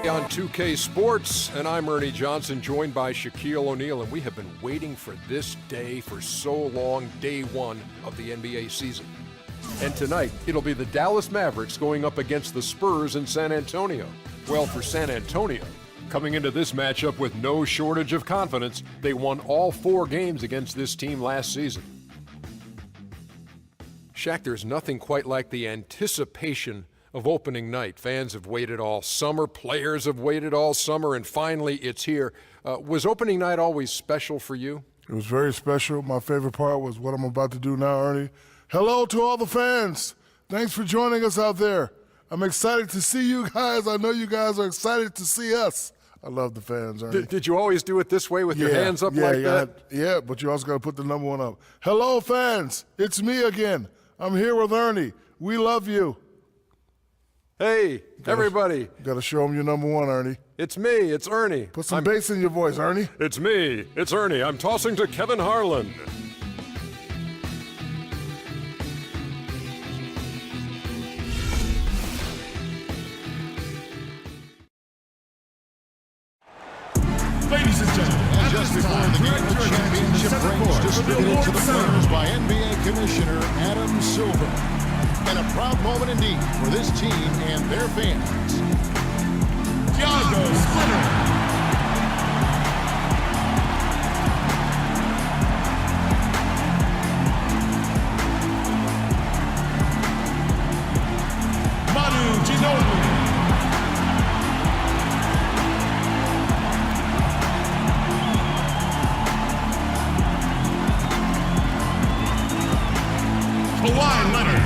On 2K Sports, and I'm Ernie Johnson, joined by Shaquille O'Neal, and we have been waiting for this day for so long, day one of the NBA season. And tonight, it'll be the Dallas Mavericks going up against the Spurs in San Antonio. Well, for San Antonio, coming into this matchup with no shortage of confidence, they won all 4 games against this team last season. Shaq, there's nothing quite like the anticipation of opening night. Fans have waited all summer, players have waited all summer, and finally it's here. Was opening night always special for you? It was very special. My favorite part was what I'm about to do now, Ernie. Hello to all the fans. Thanks for joining us out there. I'm excited to see you guys. I know you guys are excited to see us. I love the fans, Ernie. Did you always do it this way with your hands up like that? Yeah, but you also got to put the number 1 up. Hello, fans. It's me again. I'm here with Ernie. We love you. Hey, everybody. Got to show them your number 1, Ernie. It's me. It's Ernie. Put some bass in your voice, Ernie. It's me. It's Ernie. I'm tossing to Kevin Harlan. Ladies and gentlemen, and just before the game, the championship rings distributed to the players by NBA Commissioner Adam Silver. And a proud moment indeed for this team and their fans. Thiago Splitter. Manu Ginobili. Kawhi Leonard.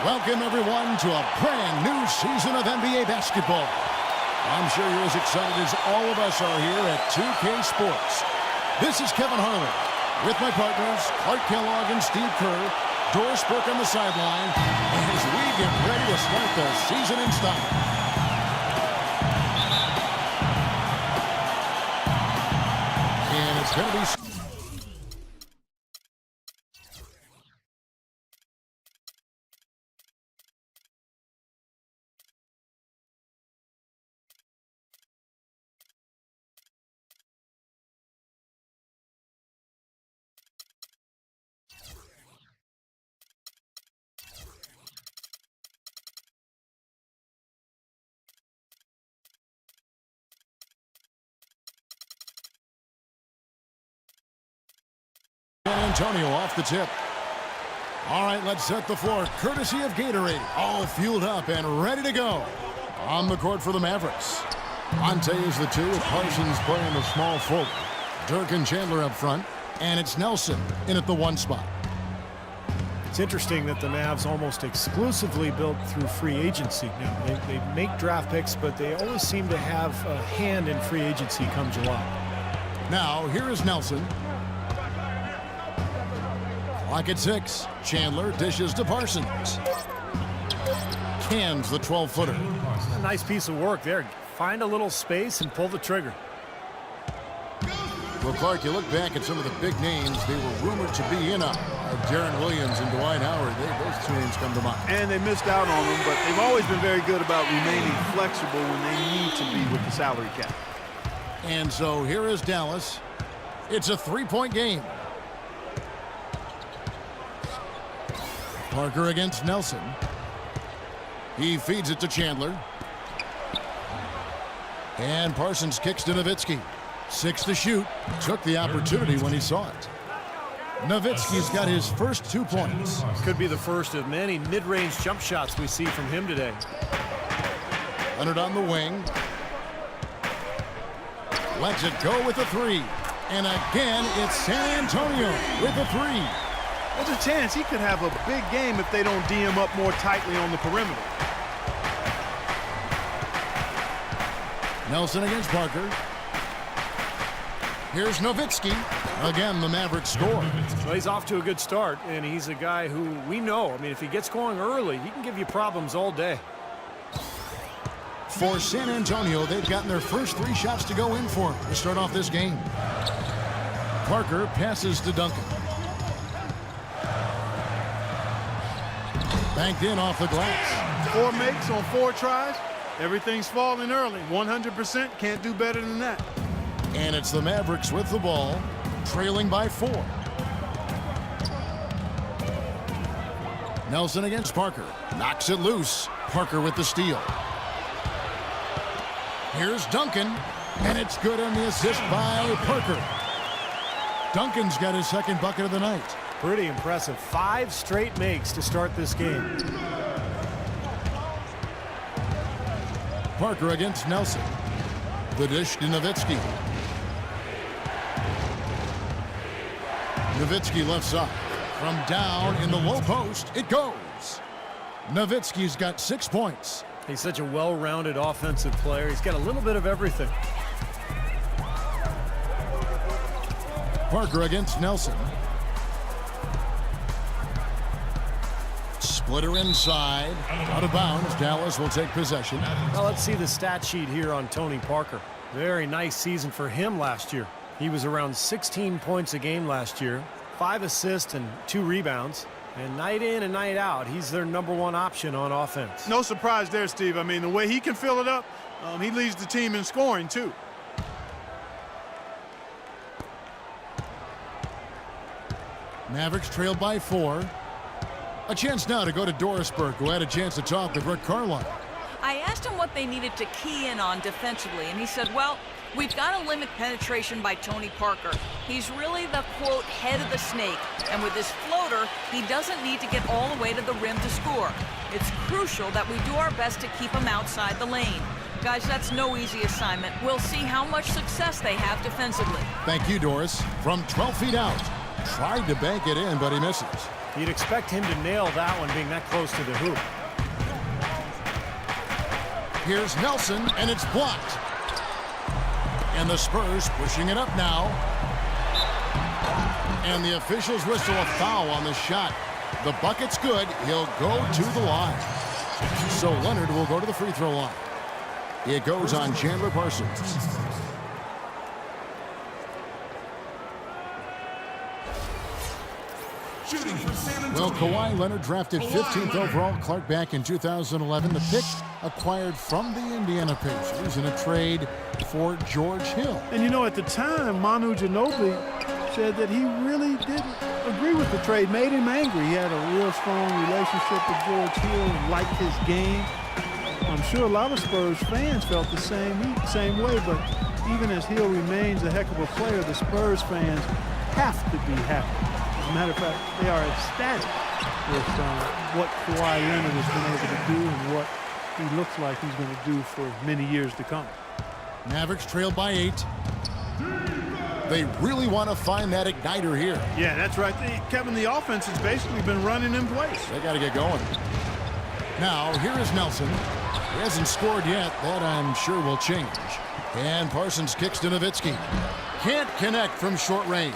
Welcome, everyone, to a brand new season of NBA basketball. I'm sure you're as excited as all of us are here at 2K Sports. This is Kevin Harlan with my partners, Clark Kellogg and Steve Kerr, Doris Burke on the sideline, as we get ready to start the season in style. And it's going to be... San Antonio off the tip. All right, let's set the floor. Courtesy of Gatorade, all fueled up and ready to go. On the court for the Mavericks. Monte is the 2 with Parsons playing the small forward. Dirk and Chandler up front. And it's Nelson in at the 1 spot. It's interesting that the Mavs almost exclusively built through free agency. Now, they make draft picks, but they always seem to have a hand in free agency come July. Now, here is Nelson. Clock at 6. Chandler dishes to Parsons. Cans the 12-footer. A nice piece of work there. Find a little space and pull the trigger. Well, Clark, you look back at some of the big names they were rumored to be in on. Deron Williams and Dwight Howard, those 2 names come to mind. And they missed out on them, but they've always been very good about remaining flexible when they need to be with the salary cap. And so here is Dallas. It's a 3-point game. Parker against Nelson. He feeds it to Chandler. And Parsons kicks to Nowitzki. 6 to shoot. Took the opportunity when he saw it. Nowitzki's got his first 2 points. Could be the first of many mid-range jump shots we see from him today. Leonard on the wing. Lets it go with a 3. And again, it's San Antonio with a 3. There's a chance he could have a big game if they don't D him up more tightly on the perimeter. Nelson against Parker. Here's Nowitzki. Again, the Mavericks score. Well, he's off to a good start, and he's a guy who we know. I mean, if he gets going early, he can give you problems all day. For San Antonio, they've gotten their first 3 shots to go in for to start off this game. Parker passes to Duncan. Banked in off the glass. 4 makes on 4 tries. Everything's falling early. 100% can't do better than that. And it's the Mavericks with the ball, trailing by 4. Nelson against Parker. Knocks it loose. Parker with the steal. Here's Duncan, and it's good on the assist by Parker. Duncan's got his second bucket of the night. Pretty impressive. 5 straight makes to start this game. Parker against Nelson. The dish to Nowitzki. Nowitzki left side. From down in the low post, it goes. Nowitzki's got 6 points. He's such a well-rounded offensive player. He's got a little bit of everything. Parker against Nelson. Splitter inside. Out of bounds. Dallas will take possession. Well, let's see the stat sheet here on Tony Parker. Very nice season for him last year. He was around 16 points a game last year, 5 assists and 2 rebounds. And night in and night out, he's their #1 option on offense. No surprise there, Steve. I mean, the way he can fill it up, he leads the team in scoring, too. Mavericks trailed by 4. A chance now to go to Dorisburg, who had a chance to talk with Rick Carlisle. I asked him what they needed to key in on defensively, and he said, well, we've got to limit penetration by Tony Parker. He's really the, quote, head of the snake, and with his floater, he doesn't need to get all the way to the rim to score. It's crucial that we do our best to keep him outside the lane. Guys, that's no easy assignment. We'll see how much success they have defensively. Thank you, Doris. From 12 feet out. Tried to bank it in, but he misses. You'd expect him to nail that one being that close to the hoop. Here's Nelson, and it's blocked. And the Spurs pushing it up now. And the officials whistle a foul on the shot. The bucket's good. He'll go to the line. So Leonard will go to the free throw line. It goes on Chandler Parsons. Well, Kawhi Leonard drafted 15th overall, Clark, back in 2011. The pick acquired from the Indiana Pacers in a trade for George Hill. And, you know, at the time, Manu Ginobili said that he really didn't agree with the trade, made him angry. He had a real strong relationship with George Hill, liked his game. I'm sure a lot of Spurs fans felt the same way, but even as Hill remains a heck of a player, the Spurs fans have to be happy. As a matter of fact, they are ecstatic with what Kawhi Leonard has been able to do and what he looks like he's going to do for many years to come. Mavericks trailed by 8. They really want to find that igniter here. Yeah, that's right. Kevin, the offense has basically been running in place. They got to get going. Now, here is Nelson. He hasn't scored yet. That, I'm sure, will change. And Parsons kicks to Nowitzki. Can't connect from short range.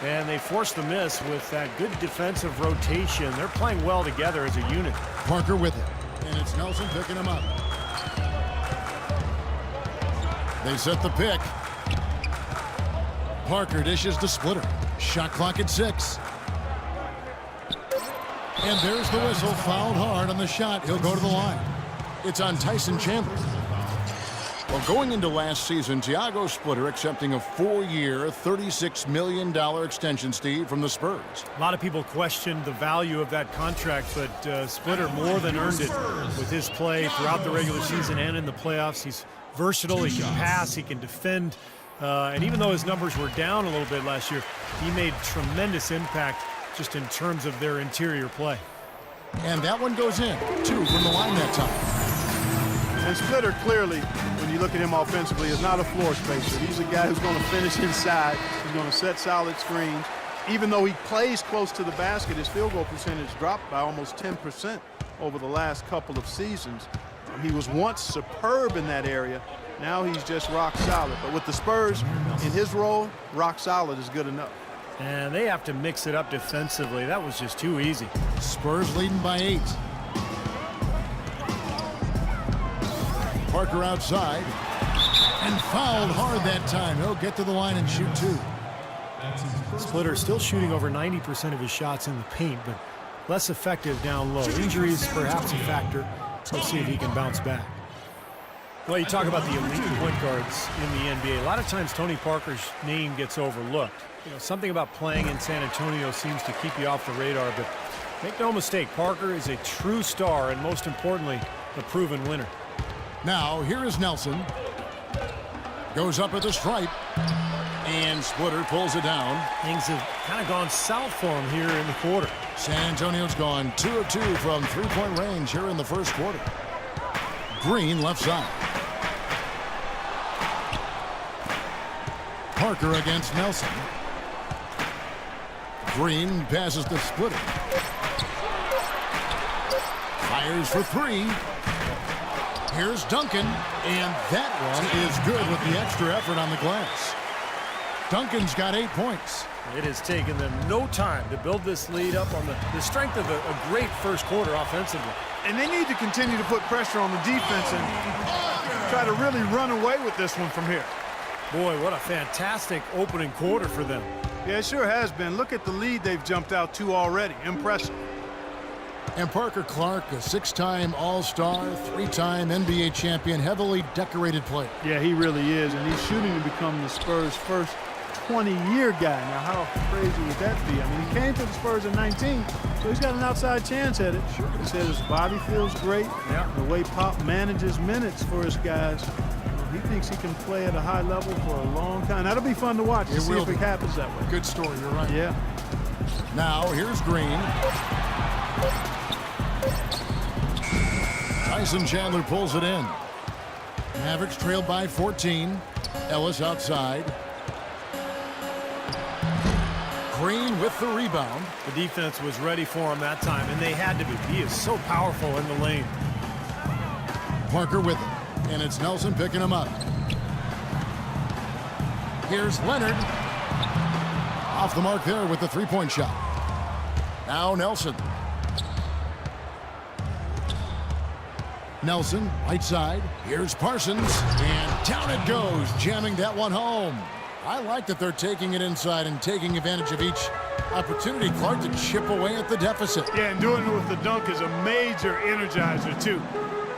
And they forced the miss with that good defensive rotation. They're playing well together as a unit. Parker with it. And it's Nelson picking him up. They set the pick. Parker dishes to Splitter. Shot clock at 6. And there's the whistle. Fouled hard on the shot. He'll go to the line. It's on Tyson Chandler. Well, going into last season, Thiago Splitter accepting a 4-year, $36 million extension, Steve, from the Spurs. A lot of people questioned the value of that contract, but Splitter more than earned it with his play throughout the regular season and in the playoffs. He's versatile, he can pass, he can defend, and even though his numbers were down a little bit last year, he made tremendous impact just in terms of their interior play. And that one goes in, 2 from the line that time. And Splitter clearly, when you look at him offensively, is not a floor spacer. He's a guy who's going to finish inside. He's going to set solid screens. Even though he plays close to the basket, his field goal percentage dropped by almost 10% over the last couple of seasons. He was once superb in that area. Now he's just rock solid. But with the Spurs, in his role, rock solid is good enough. And they have to mix it up defensively. That was just too easy. Spurs leading by 8. Parker outside and fouled hard that time. He'll get to the line and shoot 2. Splitter still shooting over 90% of his shots in the paint, but less effective down low. Injuries perhaps a factor. Let's see if he can bounce back. Well, you talk about the elite point guards in the NBA. A lot of times Tony Parker's name gets overlooked. You know, something about playing in San Antonio seems to keep you off the radar, but make no mistake, Parker is a true star and most importantly, a proven winner. Now, here is Nelson. Goes up at the stripe. And Splitter pulls it down. Things have kind of gone south for him here in the quarter. San Antonio's gone 2 of 2 from three-point range here in the first quarter. Green left side. Parker against Nelson. Green passes to Splitter. Fires for 3. Here's Duncan, and that one is good with the extra effort on the glass. Duncan's got 8 points. It has taken them no time to build this lead up on the strength of a great first quarter offensively. And they need to continue to put pressure on the defense and try to really run away with this one from here. Boy, what a fantastic opening quarter for them. Yeah, it sure has been. Look at the lead they've jumped out to already. Impressive. And Parker Clark, a 6-time All-Star, 3-time NBA champion, heavily decorated player. Yeah, he really is, and he's shooting to become the Spurs' first 20-year guy. Now, how crazy would that be? I mean, he came to the Spurs in 19, so he's got an outside chance at it. Sure. He said his body feels great. Yeah. The way Pop manages minutes for his guys, he thinks he can play at a high level for a long time. That'll be fun to watch to see if it happens that way. Good story, you're right. Yeah. Now, here's Green. Tyson Chandler pulls it in. Mavericks trailed by 14. Ellis outside. Green with the rebound. The defense was ready for him that time, and they had to be. He is so powerful in the lane. Parker with it. And it's Nelson picking him up. Here's Leonard. Off the mark there with the three-point shot. Now Nelson. Nelson, right side. Here's Parsons. And down it goes, jamming that one home. I like that they're taking it inside and taking advantage of each opportunity, Clark, to chip away at the deficit. Yeah, and doing it with the dunk is a major energizer, too.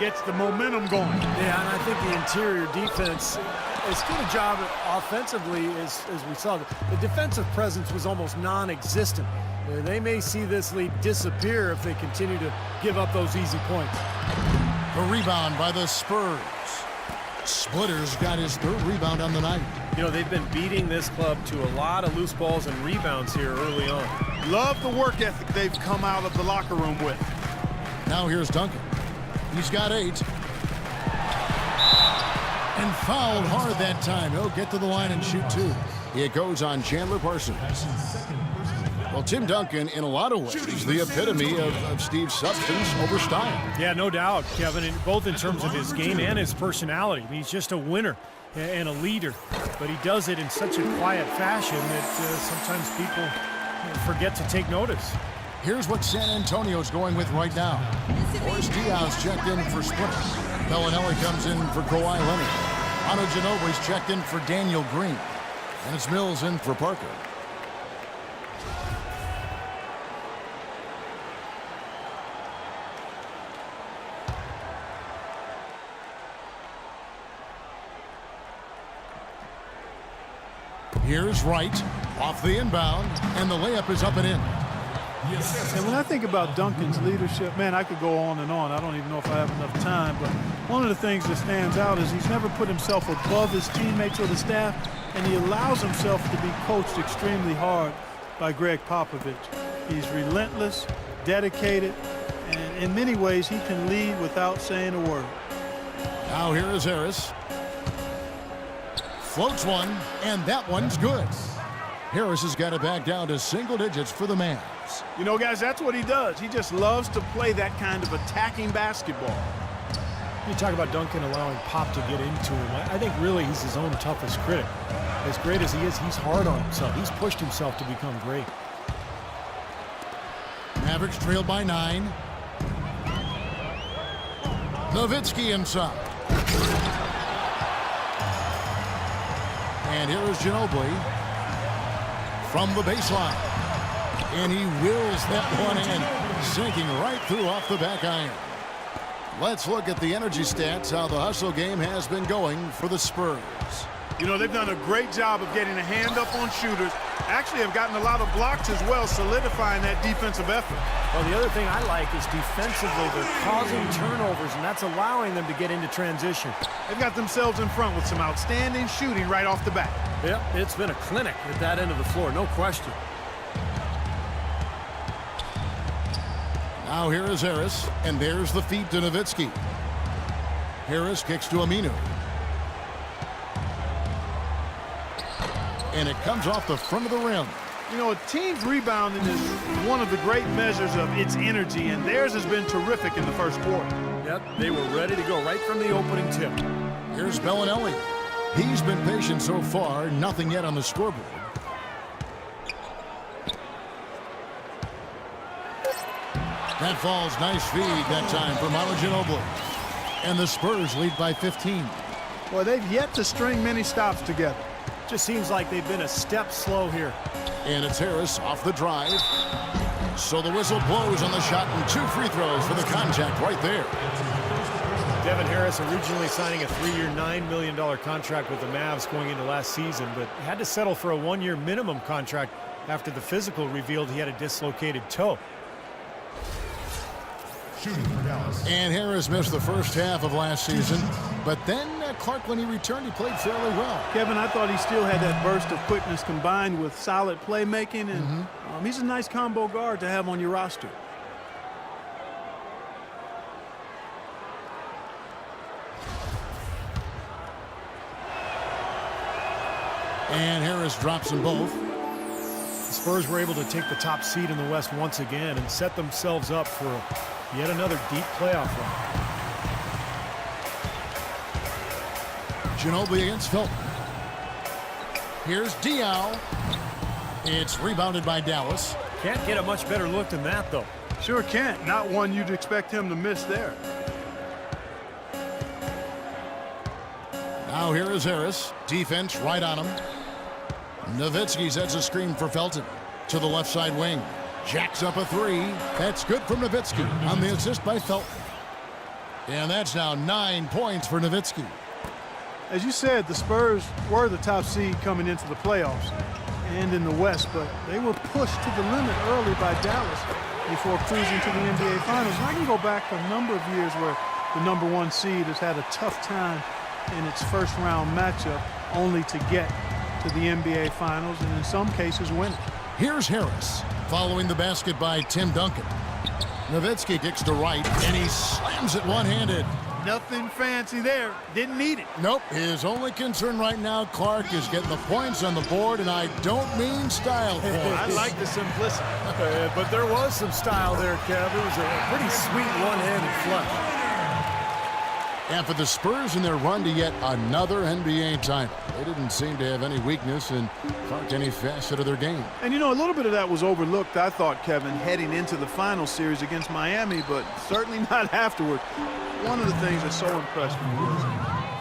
Gets the momentum going. Yeah, and I think the interior defense as good a job offensively as we saw. The defensive presence was almost non-existent. They may see this lead disappear if they continue to give up those easy points. A rebound by the Spurs. Splitter's got his 3rd rebound on the night. You know, they've been beating this club to a lot of loose balls and rebounds here early on. Love the work ethic they've come out of the locker room with. Now here's Duncan. He's got 8. And fouled hard that time. He'll get to the line and shoot 2. It goes on Chandler Parsons. Well, Tim Duncan, in a lot of ways, is the epitome of Steve's substance over style. Yeah, no doubt, Kevin, both in terms of his game and his personality. I mean, he's just a winner and a leader, but he does it in such a quiet fashion that sometimes people forget to take notice. Here's what San Antonio's going with right now. Boris Diaz checked in for Splitter. Bellinelli comes in for Kawhi Leonard. Manu Ginobili's checked in for Daniel Green. And it's Mills in for Parker. Here's Wright off the inbound, and the layup is up and in. And when I think about Duncan's leadership, man, I could go on and on. I don't even know if I have enough time, but one of the things that stands out is he's never put himself above his teammates or the staff, and he allows himself to be coached extremely hard by Greg Popovich. He's relentless, dedicated, and in many ways he can lead without saying a word. Now here is Harris. Floats one, and that one's good. Harris has got it back down to single digits for the Mavs. You know, guys, that's what he does. He just loves to play that kind of attacking basketball. You talk about Duncan allowing Pop to get into him. I think really he's his own toughest critic. As great as he is, he's hard on himself. He's pushed himself to become great. Mavericks trailed by 9. Nowitzki inside. And here is Ginobili from the baseline. And he wills that one in, sinking right through off the back iron. Let's look at the energy stats, how the hustle game has been going for the Spurs. You know, they've done a great job of getting a hand up on shooters. Actually have gotten a lot of blocks as well, solidifying that defensive effort. Well, the other thing I like is defensively they're causing turnovers, and that's allowing them to get into transition. They've got themselves in front with some outstanding shooting right off the bat. Yep, it's been a clinic at that end of the floor, no question. Now here is Harris, and there's the feed to Nowitzki. Harris kicks to Aminu. And it comes off the front of the rim. You know, a team's rebounding is one of the great measures of its energy, and theirs has been terrific in the first quarter. Yep, they were ready to go right from the opening tip. Here's Bellinelli. He's been patient so far, nothing yet on the scoreboard. That falls, nice feed that time for Manu Ginobili. And the Spurs lead by 15. Well, they've yet to string many stops together. Just seems like they've been a step slow here. And it's Harris off the drive. So the whistle blows on the shot and 2 free throws for the contact right there. Devin Harris originally signing a 3-year, $9 million contract with the Mavs going into last season, but had to settle for a 1-year minimum contract after the physical revealed he had a dislocated toe. Shooting for Dallas. And Harris missed the first half of last season, but then Clark, when he returned, he played fairly well. Kevin, I thought he still had that burst of quickness combined with solid playmaking, and he's a nice combo guard to have on your roster. And Harris drops them both. The Spurs were able to take the top seed in the West once again and set themselves up for yet another deep playoff run. Ginobili against Felton. Here's Diaw. It's rebounded by Dallas. Can't get a much better look than that, though. Sure can't. Not one you'd expect him to miss there. Now here is Harris. Defense right on him. Nowitzki sets a screen for Felton. To the left side wing. Jacks up a 3. That's good from Nowitzki on the assist by Felton. And that's now 9 points for Nowitzki. As you said, the Spurs were the top seed coming into the playoffs and in the West, but they were pushed to the limit early by Dallas before cruising to the NBA Finals. And I can go back a number of years where the #1 seed has had a tough time in its first-round matchup only to get to the NBA Finals and in some cases win it. Here's Harris following the basket by Tim Duncan. Nowitzki kicks to right, and he slams it one-handed. Nothing fancy there. Didn't need it. Nope. His only concern right now, Clark, is getting the points on the board, and I don't mean style points. I like the simplicity. But there was some style there, Kev. It was a pretty sweet one-handed flush. And for the Spurs in their run to yet another NBA title, they didn't seem to have any weakness in any facet of their game. And you know, a little bit of that was overlooked, I thought, Kevin, heading into the final series against Miami, but certainly not afterward. One of the things that so impressed me was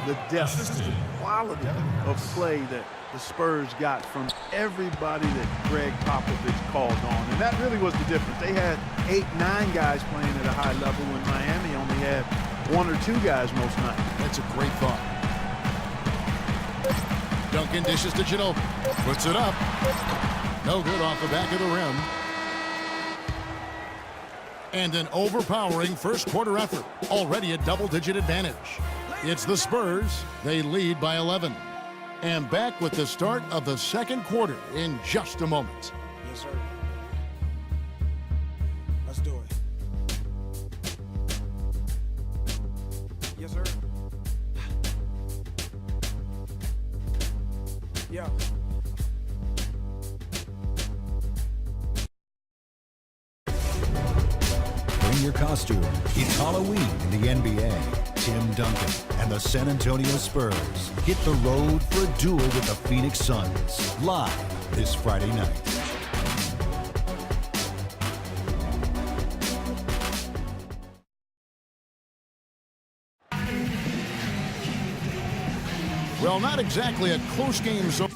the depth, the quality of play that the Spurs got from everybody that Greg Popovich called on. And that really was the difference. They had 8, 9 guys playing at a high level when Miami only had 1 or 2 guys most nights. That's a great thought. Duncan dishes to Ginobili. Puts it up. No good off the back of the rim. And an overpowering first quarter effort. Already a double-digit advantage. It's the Spurs. They lead by 11. And back with the start of the second quarter in just a moment. Yes, sir. Let's do it. Yes, sir. Yeah. Bring your costume. It's Halloween in the NBA. Tim Duncan and the San Antonio Spurs hit the road for a duel with the Phoenix Suns. Live this Friday night. Well, not exactly a close game so